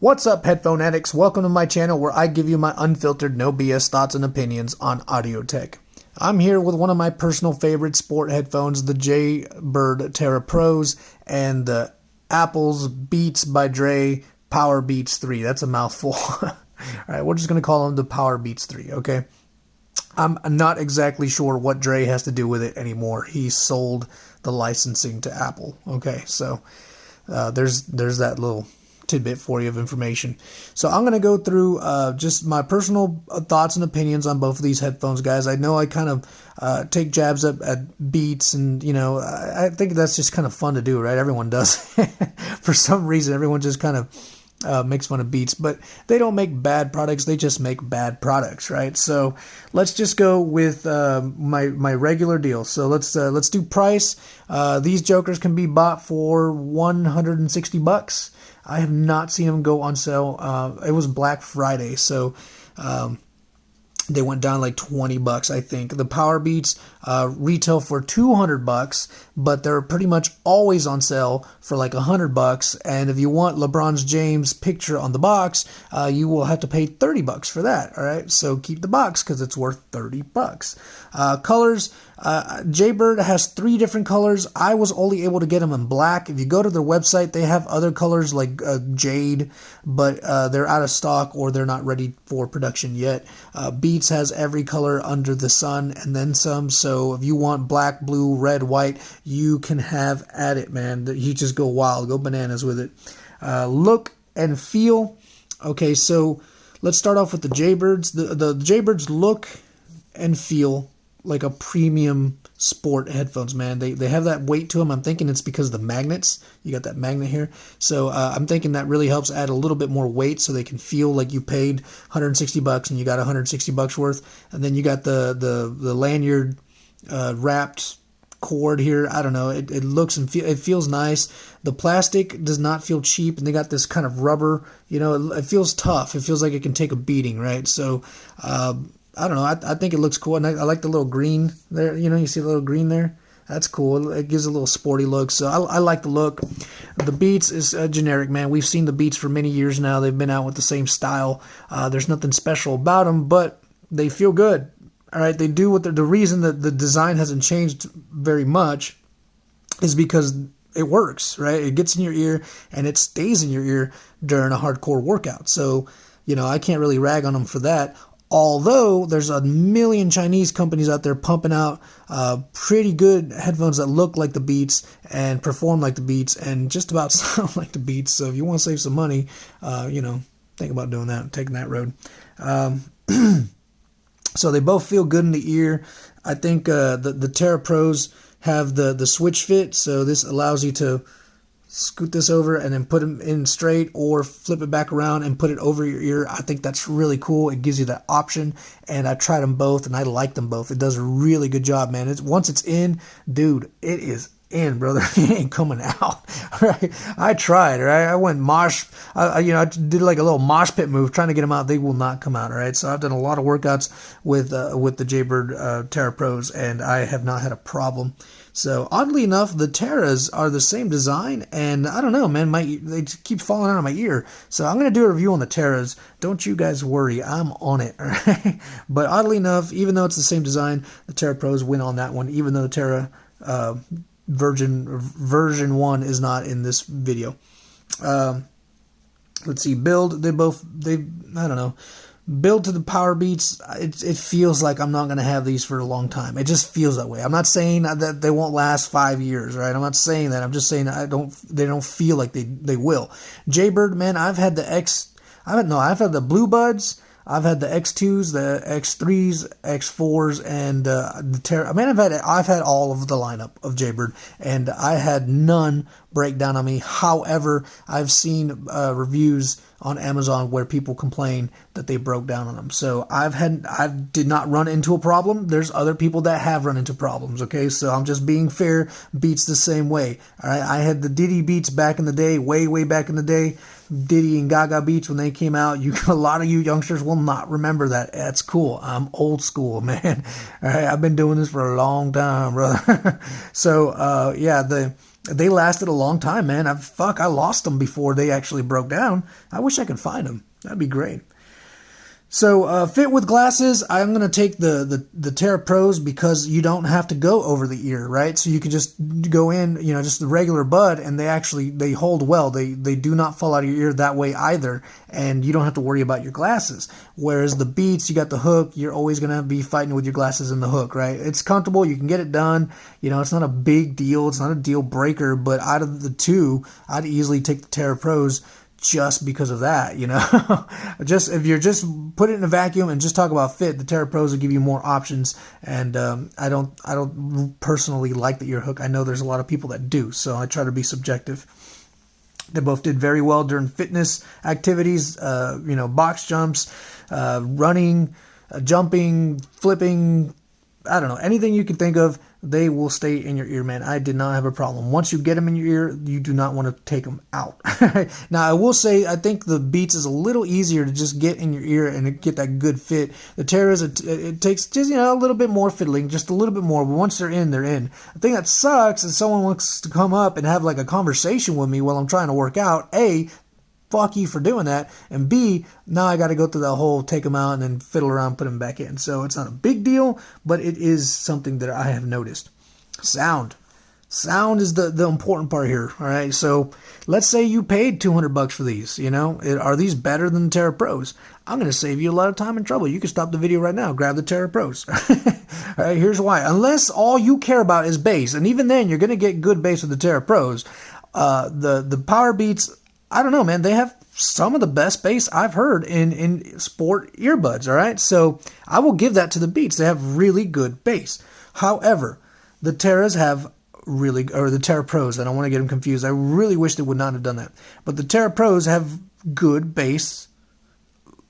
What's up, headphone addicts? Welcome to my channel where I give you my unfiltered, no BS thoughts and opinions on audio tech. I'm here with one of my personal favorite sport headphones, the Jaybird Tarah Pros and the Apple's Beats by Dre Powerbeats 3. That's a mouthful. Alright, we're just going to call them the Powerbeats 3, okay? I'm not exactly sure what Dre has to do with it anymore. He sold the licensing to Apple, okay? So there's that little tidbit for you of information. So I'm going to go through just my personal thoughts and opinions on both of these headphones, guys. I know I kind of take jabs at Beats, and you know, I think that's just kind of fun to do, right? Everyone does. For some reason, everyone just kind of makes fun of Beats, but they don't make bad products, they just make bad products, right? So let's just go with my regular deal. So let's do price. These jokers can be bought for $160. I have not seen them go on sale. It was Black Friday, so they went down like $20, I think. The Powerbeats retail for $200, but they're pretty much always on sale for like $100. And if you want LeBron James' picture on the box, you will have to pay $30 for that. All right, so keep the box because it's worth $30. Colors. Jaybird has 3 different colors. I was only able to get them in black. If you go to their website, they have other colors like jade, but they're out of stock or they're not ready for production yet. Beats has every color under the sun and then some. So if you want black, blue, red, white, you can have at it, man. You just go wild, go bananas with it. Look and feel. Okay, so let's start off with the Jaybirds. The Jaybirds look and feel like a premium sport headphones, man. They have that weight to them. I'm thinking it's because of the magnets. You got that magnet here. So I'm thinking that really helps add a little bit more weight so they can feel like you paid $160 and you got $160 worth. And then you got the lanyard wrapped cord here. I don't know. It looks and it feels nice. The plastic does not feel cheap, and they got this kind of rubber. You know, it feels tough. It feels like it can take a beating, right? So I don't know. I think it looks cool, and I like the little green there. You know, you see the little green there? That's cool. It gives a little sporty look, so I like the look. The Beats is generic, man. We've seen the Beats for many years now. They've been out with the same style. There's nothing special about them, but they feel good. All right, they do what the reason that the design hasn't changed very much is because it works, right? It gets in your ear, and it stays in your ear during a hardcore workout. So, you know, I can't really rag on them for that. Although there's a million Chinese companies out there pumping out pretty good headphones that look like the Beats and perform like the Beats and just about sound like the Beats. So if you want to save some money, you know, think about doing that, taking that road. So they both feel good in the ear. I think the Tarah Pros have the switch fit, so this allows you to scoot this over and then put them in straight or flip it back around and put it over your ear. I think that's really cool. It gives you that option, and I tried them both and I like them both. It does a really good job, man. Once it's in, dude, it is in, brother. It ain't coming out. Right? I tried, right? I went I did like a little mosh pit move trying to get them out. They will not come out, all right? So I've done a lot of workouts with the Jaybird Tarah Pros, and I have not had a problem. So oddly enough, the Tarahs are the same design, and I don't know, man, they keep falling out of my ear. So I'm going to do a review on the Tarahs. Don't you guys worry, I'm on it. All right? But oddly enough, even though it's the same design, the Tarah Pros win on that one, even though the Tarah version 1 is not in this video. Let's see, build. I don't know. Build to the Powerbeats, it feels like I'm not going to have these for a long time. It just feels that way. I'm not saying that they won't last 5 years, right? I'm not saying that. I'm just saying they don't feel like they will. Jaybird, man, I've had the Blue Buds, I've had the X2s, the X3s, X4s, and the Tarah. I mean, I've had all of the lineup of Jaybird, and I had none break down on me. However, I've seen reviews on Amazon where people complain that they broke down on them. So I did not run into a problem. There's other people that have run into problems, okay? So I'm just being fair. Beats the same way, all right? I had the Diddy Beats back in the day, way back in the day. Diddy and Gaga Beats when they came out. A lot of you youngsters will not remember that. That's cool. I'm old school, man. All right, I've been doing this for a long time, brother. So, yeah, they lasted a long time, man. I lost them before they actually broke down. I wish I could find them. That'd be great. So fit with glasses, I'm going to take the Tarah Pros because you don't have to go over the ear, right? So you can just go in, just the regular bud, and they hold well. They do not fall out of your ear that way either, and you don't have to worry about your glasses. Whereas the Beats, you got the hook, you're always going to be fighting with your glasses in the hook, right? It's comfortable, you can get it done. It's not a big deal, it's not a deal breaker, but out of the two, I'd easily take the Tarah Pros just because of that, just if you're just put it in a vacuum and just talk about fit, the Tarah Pros will give you more options. And I don't personally like the ear hook. I know there's a lot of people that do, so I try to be subjective. They both did very well during fitness activities, box jumps, running, jumping, flipping, I don't know, anything you can think of. They will stay in your ear, man. I did not have a problem. Once you get them in your ear, you do not want to take them out. Now, I will say, I think the Beats is a little easier to just get in your ear and get that good fit. The Tarah it takes just, a little bit more fiddling, just a little bit more. But once they're in, they're in. The thing that sucks is someone wants to come up and have like a conversation with me while I'm trying to work out. A, fuck you for doing that. And B, now I got to go through that whole take them out and then fiddle around, put them back in. So it's not a big deal, but it is something that I have noticed. Sound is the important part here. All right. So let's say you paid $200 for these, are these better than the Tarah Pros? I'm going to save you a lot of time and trouble. You can stop the video right now. Grab the Tarah Pros. All right. Here's why. Unless all you care about is bass, and even then you're going to get good bass with the Tarah Pros. The Powerbeats, I don't know, man. They have some of the best bass I've heard in sport earbuds, all right? So I will give that to the Beats. They have really good bass. However, the Tarahs have the Tarah Pros, I don't want to get them confused. I really wish they would not have done that. But the Tarah Pros have good bass,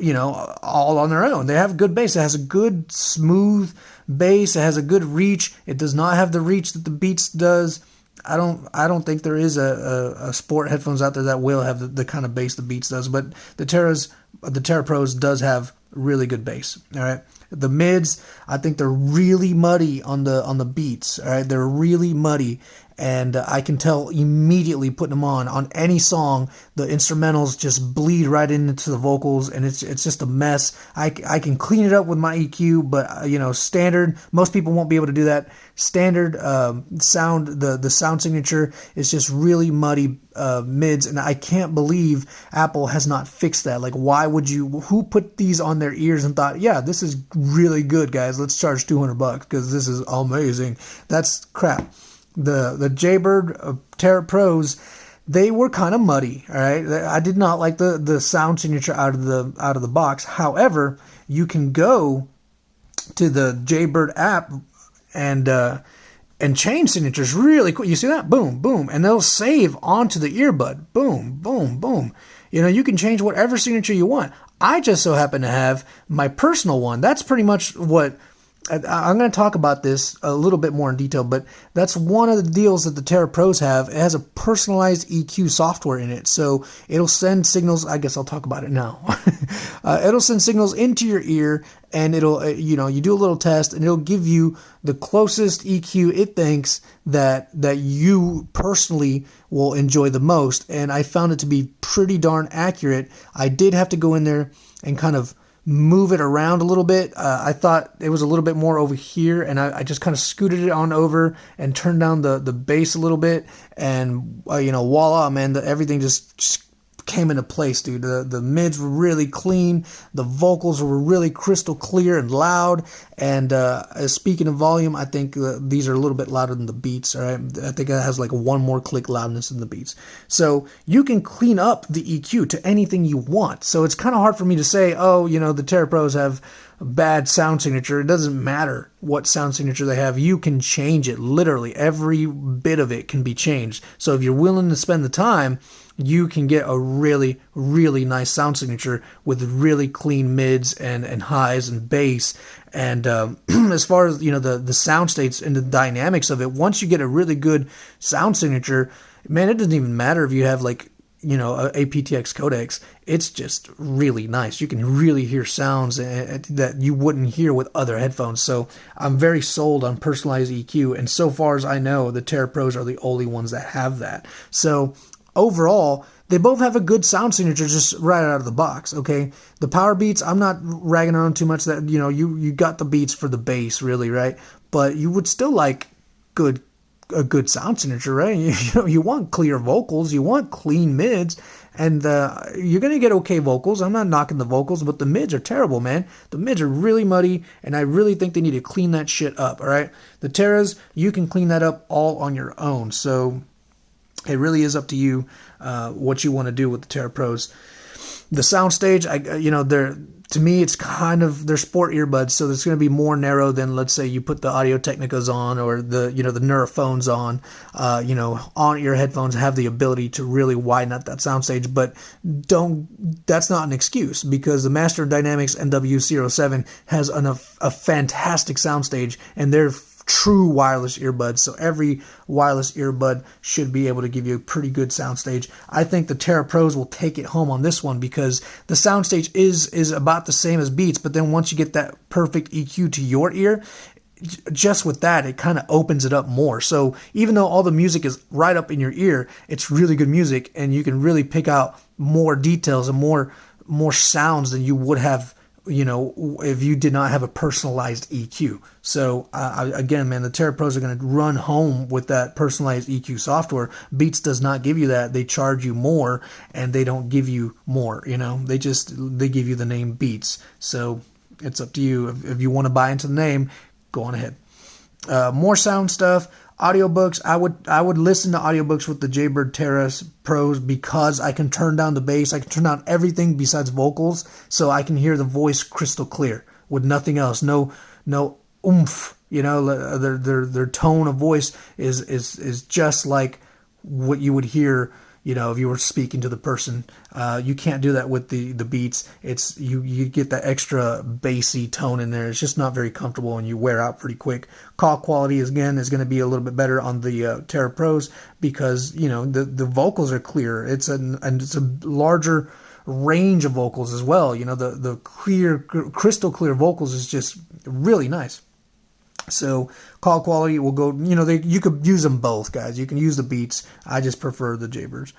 all on their own. They have good bass. It has a good, smooth bass. It has a good reach. It does not have the reach that the Beats does. I don't think there is a sport headphones out there that will have the kind of bass the Beats does, but the Tarah Pros does have really good bass. All right, the mids, I think they're really muddy on the Beats. All right, they're really muddy, and I can tell immediately putting them on any song, the instrumentals just bleed right into the vocals, and it's just a mess. I can clean it up with my EQ, but standard, most people won't be able to do that. Standard sound, the sound signature is just really muddy mids, and I can't believe Apple has not fixed that. Like, who put these on their ears and thought, yeah, this is really good, guys, let's charge $200 because this is amazing? That's crap. The Jaybird Tarah Pros, they were kind of muddy. All right, I did not like the sound signature out of the box. However, you can go to the Jaybird app and change signatures really quick. You see that? Boom, boom, and they'll save onto the earbud. Boom, boom, boom. You can change whatever signature you want. I just so happen to have my personal one. That's pretty much what. I'm going to talk about this a little bit more in detail, but that's one of the deals that the Tarah Pros have. It has a personalized EQ software in it, so it'll send signals. I guess I'll talk about it now. It'll send signals into your ear, and it'll, you do a little test, and it'll give you the closest EQ it thinks that you personally will enjoy the most, and I found it to be pretty darn accurate. I did have to go in there and kind of move it around a little bit. I thought it was a little bit more over here, and I just kind of scooted it on over and turned down the bass a little bit, and voila, man, everything just came into place, dude. The mids were really clean, the vocals were really crystal clear and loud, and speaking of volume, I think these are a little bit louder than the Beats. All right, I think it has like one more click loudness than the Beats. So you can clean up the EQ to anything you want. So it's kind of hard for me to say, the Tarah Pros have bad sound signature. It doesn't matter what sound signature they have. You can change it. Literally every bit of it can be changed. So if you're willing to spend the time, you can get a really, really nice sound signature with really clean mids and highs and bass. And as far as the sound states and the dynamics of it, once you get a really good sound signature, man, it doesn't even matter if you have like a aptX codecs, it's just really nice. You can really hear sounds that you wouldn't hear with other headphones. So I'm very sold on personalized EQ, and so far as I know, the Tarah Pros are the only ones that have that. So overall, they both have a good sound signature just right out of the box, okay? The Powerbeats, I'm not ragging on too much. That you got the beats for the bass, really, right? But you would still like a good sound signature, right? You want clear vocals, you want clean mids, and you're gonna get okay vocals. I'm not knocking the vocals, but the mids are terrible, man. The mids are really muddy, and I really think they need to clean that shit up. All right, the Tarahs, you can clean that up all on your own. So it really is up to you what you want to do with the Tarah Pros. The soundstage, to me, it's kind of, they're sport earbuds, so it's going to be more narrow than, let's say, you put the Audio Technicas on, or the Neurophones on. On-ear headphones have the ability to really widen out that soundstage, but that's not an excuse, because the Master Dynamics NW07 has a fantastic soundstage, and they're true wireless earbuds, so every wireless earbud should be able to give you a pretty good soundstage. I think the Tarah Pros will take it home on this one, because the soundstage is about the same as Beats, but then once you get that perfect EQ to your ear, just with that, it kind of opens it up more. So even though all the music is right up in your ear, it's really good music, and you can really pick out more details and more sounds than you would have if you did not have a personalized EQ. So again, man, the Tarah Pros are going to run home with that personalized EQ software. Beats does not give you that. They charge you more, and they don't give you more. They give you the name Beats. So it's up to you. If you want to buy into the name, go on ahead. More sound stuff. Audiobooks, I would listen to audiobooks with the Jaybird Tarah Pros, because I can turn down the bass, I can turn down everything besides vocals, so I can hear the voice crystal clear with nothing else. No oomph. Their tone of voice is just like what you would hear, if you were speaking to the person. You can't do that with the Beats. It's you get that extra bassy tone in there. It's just not very comfortable, and you wear out pretty quick. Call quality is going to be a little bit better on the Tarah Pros, because the vocals are clearer. It's a larger range of vocals as well. The clear, crystal clear vocals is just really nice. So call quality will go, you could use them both, guys. You can use the Beats. I just prefer the Jaybirds.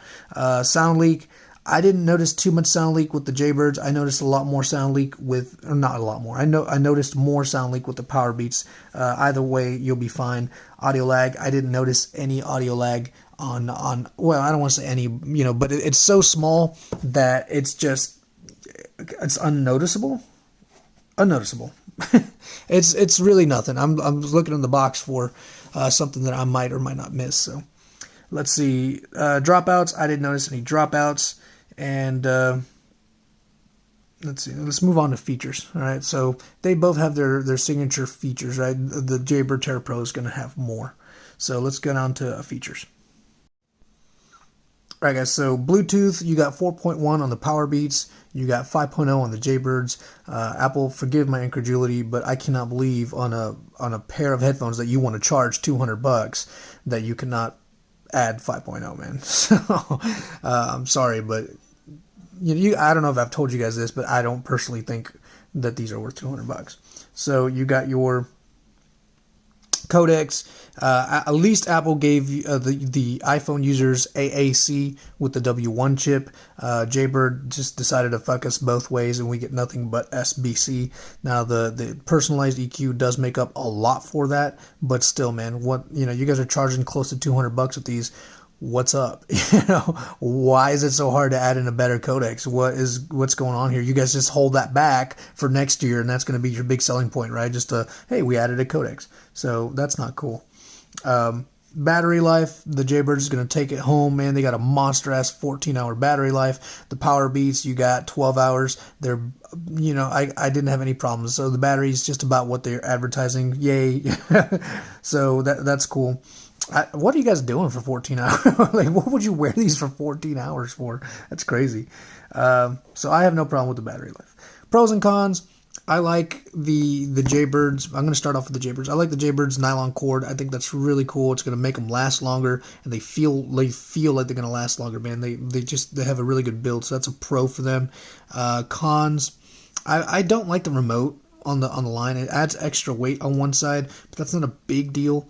Sound leak, I didn't notice too much sound leak with the Jaybirds. I noticed a lot more sound leak or not a lot more. I noticed more sound leak with the Powerbeats. Either way, you'll be fine. Audio lag, I didn't notice any audio lag on well, I don't want to say any, but it's so small that it's unnoticeable. It's really nothing. I'm looking in the box for something that I might or might not miss. So let's see. Dropouts, I didn't notice any dropouts. And let's see. Let's move on to features. All right. So they both have their signature features, right? The Jaybird Tarah Pro is going to have more. So let's get on to features. All right, guys, so Bluetooth, you got 4.1 on the Powerbeats, you got 5.0 on the Jaybirds. Apple, forgive my incredulity, but I cannot believe on a pair of headphones that you want to charge $200 that you cannot add 5.0, man. So I'm sorry, but I don't know if I've told you guys this, but I don't personally think that these are worth $200. So you got your codecs. At least Apple gave the iPhone users AAC with the W1 chip. Jaybird just decided to fuck us both ways, and we get nothing but SBC. Now the personalized EQ does make up a lot for that, but still, man, you guys are charging close to $200 with these. What's up? Why is it so hard to add in a better codecs? What's going on here? You guys just hold that back for next year, and that's going to be your big selling point, right? Just hey, we added a codecs. So that's not cool. Battery life, the Jaybird is going to take it home, man. They got a monster-ass 14-hour battery life. The Powerbeats, you got 12 hours. They're, I didn't have any problems. So the battery is just about what they're advertising. Yay. So that's cool. What are you guys doing for 14 hours? Like, what would you wear these for 14 hours for? That's crazy. So I have no problem with the battery life. Pros and cons. I like the Jaybirds. I'm going to start off with the Jaybirds. I like the Jaybirds nylon cord. I think that's really cool. It's going to make them last longer, and they feel like they're going to last longer, man. They have a really good build, so that's a pro for them. Cons, I don't like the remote on the line. It adds extra weight on one side, but that's not a big deal.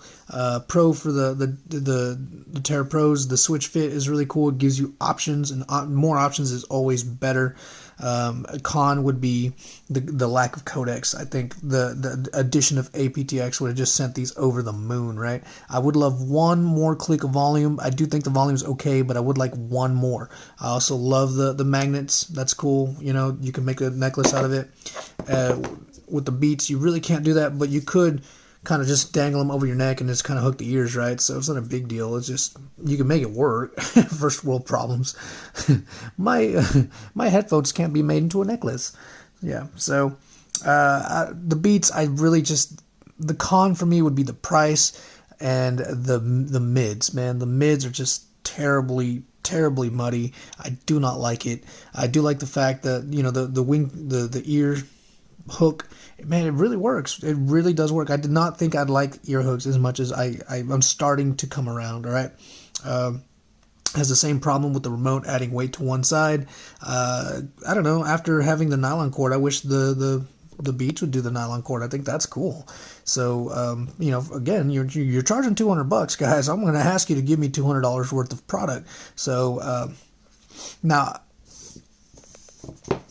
Pro for the Tarah Pros, the switch fit is really cool. It gives you options, and more options is always better. A con would be the lack of codecs. I think the addition of aptX would have just sent these over the moon, right? I would love one more click of volume. I do think the volume's okay, but I would like one more. I also love the magnets. That's cool. You know, you can make a necklace out of it. With the Beats, you really can't do that, but you could kind of just dangle them over your neck and just kind of hook the ears, right? So it's not a big deal. It's just, you can make it work. First world problems. my headphones can't be made into a necklace. Yeah, so the Beats, I really just, the con for me would be the price and the mids, man. The mids are just terribly muddy. I do not like it. I do like the fact that, you know, the ear hook, man, it really works. It really does work. I did not think I'd like ear hooks as much as I'm starting to come around. All right. Has the same problem with the remote adding weight to one side. I don't know. After having the nylon cord, I wish the Beats would do the nylon cord. I think that's cool. So, you know, again, you're charging $200, guys. I'm going to ask you to give me $200 worth of product. So, now,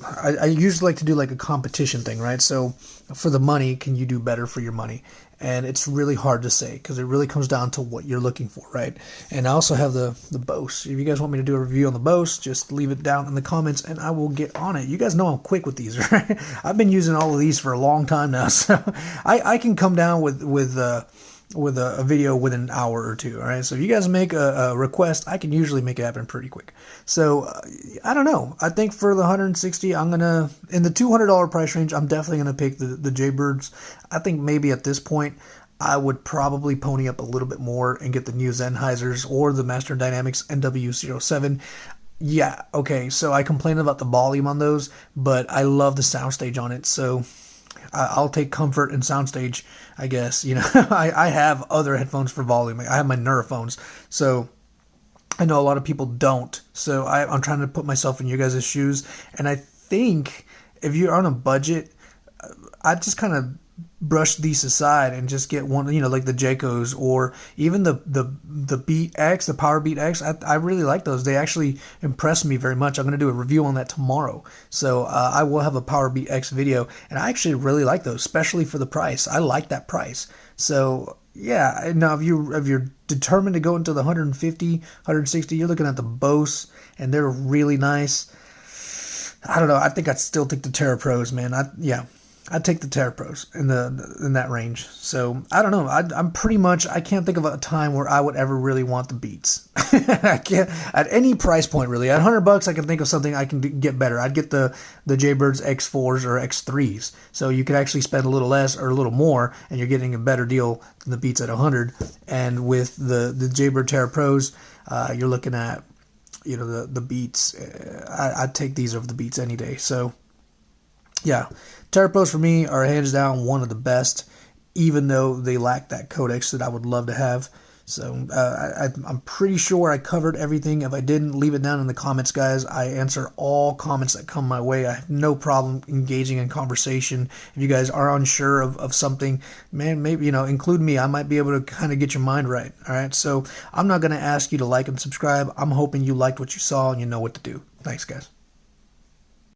I usually like to do like a competition thing, right? So for the money, can you do better for your money? And it's really hard to say because it really comes down to what you're looking for, right? And I also have the Bose. If you guys want me to do a review on the Bose, just leave it down in the comments and I will get on it. You guys know I'm quick with these, right? I've been using all of these for a long time now, so I can come down with a video within an hour or two. All right, so if you guys make a request, I can usually make it happen pretty quick. So I don't know. I think for the 160, I'm gonna, in the $200 price range, I'm definitely gonna pick the Jaybirds. I think maybe at this point I would probably pony up a little bit more and get the new Sennheisers or the Master Dynamics NW07. Yeah, okay, so I complain about the volume on those, but I love the soundstage on it, so I'll take comfort in soundstage, I guess. You know, I have other headphones for volume. I have my Neurophones, so I know a lot of people don't. So I'm trying to put myself in you guys' shoes, and I think if you're on a budget, I just kind of brush these aside and just get one, you know, like the Jaycos or even the Beat X, the Powerbeat X. I really like those. They actually impress me very much. I'm going to do a review on that tomorrow. So I will have a Powerbeat X video, and I actually really like those, especially for the price. I like that price. So yeah, now if you're determined to go into the 150, 160, you're looking at the Bose, and they're really nice. I don't know. I think I'd still take the Tarah Pros, man. I'd take the Tarah Pros in that range. So I don't know. I'm pretty much, I can't think of a time where I would ever really want the Beats. I can't at any price point really. At $100, I can think of something I can get better. I'd get the Jaybirds X4s or X3s. So you could actually spend a little less or a little more, and you're getting a better deal than the Beats at $100. And with the Jaybird Tarah Pros, you're looking at, you know, the Beats. I'd take these over the Beats any day. So yeah, Tarah Pros for me are hands down one of the best, even though they lack that codex that I would love to have. So I'm pretty sure I covered everything. If I didn't, leave it down in the comments, guys. I answer all comments that come my way. I have no problem engaging in conversation. If you guys are unsure of something, man, maybe, you know, include me. I might be able to kind of get your mind right. All right, so I'm not going to ask you to like and subscribe. I'm hoping you liked what you saw and you know what to do. Thanks, guys.